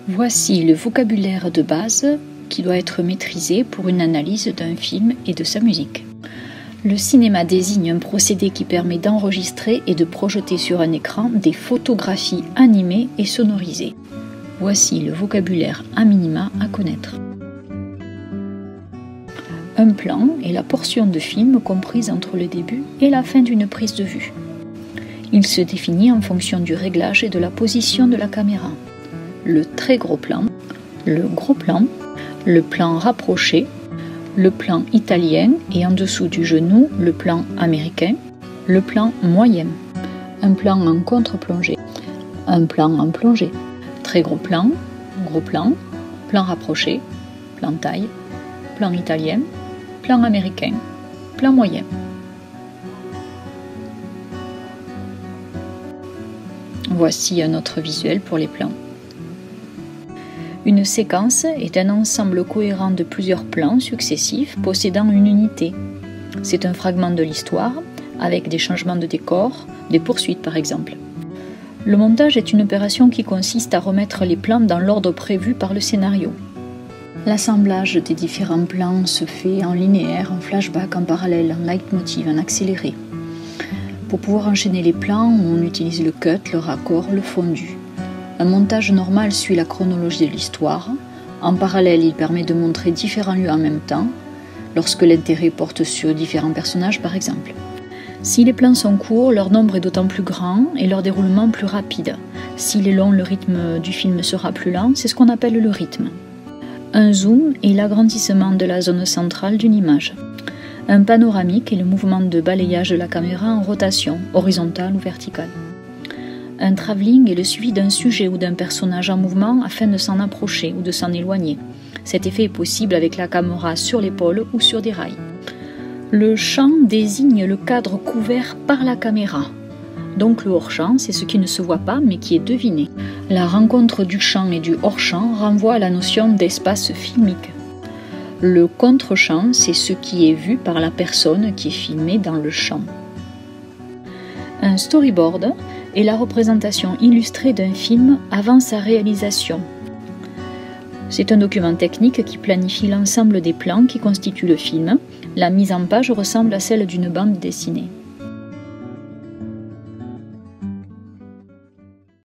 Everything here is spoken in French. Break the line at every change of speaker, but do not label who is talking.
Voici le vocabulaire de base qui doit être maîtrisé pour une analyse d'un film et de sa musique. Le cinéma désigne un procédé qui permet d'enregistrer et de projeter sur un écran des photographies animées et sonorisées. Voici le vocabulaire à minima à connaître. Un plan est la portion de film comprise entre le début et la fin d'une prise de vue. Il se définit en fonction du réglage et de la position de la caméra. Le très gros plan, le gros plan, le plan rapproché, le plan italien et en dessous du genou, le plan américain, le plan moyen, un plan en contre-plongée, un plan en plongée, très gros plan rapproché, plan taille, plan italien, plan américain, plan moyen. Voici un autre visuel pour les plans. Une séquence est un ensemble cohérent de plusieurs plans successifs possédant une unité. C'est un fragment de l'histoire, avec des changements de décor, des poursuites par exemple. Le montage est une opération qui consiste à remettre les plans dans l'ordre prévu par le scénario. L'assemblage des différents plans se fait en linéaire, en flashback, en parallèle, en leitmotiv, en accéléré. Pour pouvoir enchaîner les plans, on utilise le cut, le raccord, le fondu. Un montage normal suit la chronologie de l'histoire. En parallèle, il permet de montrer différents lieux en même temps, lorsque l'intérêt porte sur différents personnages par exemple. Si les plans sont courts, leur nombre est d'autant plus grand et leur déroulement plus rapide. S'il est long, le rythme du film sera plus lent, c'est ce qu'on appelle le rythme. Un zoom est l'agrandissement de la zone centrale d'une image. Un panoramique est le mouvement de balayage de la caméra en rotation, horizontale ou verticale. Un travelling est le suivi d'un sujet ou d'un personnage en mouvement afin de s'en approcher ou de s'en éloigner. Cet effet est possible avec la caméra sur l'épaule ou sur des rails. Le champ désigne le cadre couvert par la caméra. Donc le hors-champ, c'est ce qui ne se voit pas mais qui est deviné. La rencontre du champ et du hors-champ renvoie à la notion d'espace filmique. Le contre-champ, c'est ce qui est vu par la personne qui est filmée dans le champ. Un storyboard est la représentation illustrée d'un film avant sa réalisation. C'est un document technique qui planifie l'ensemble des plans qui constituent le film. La mise en page ressemble à celle d'une bande dessinée.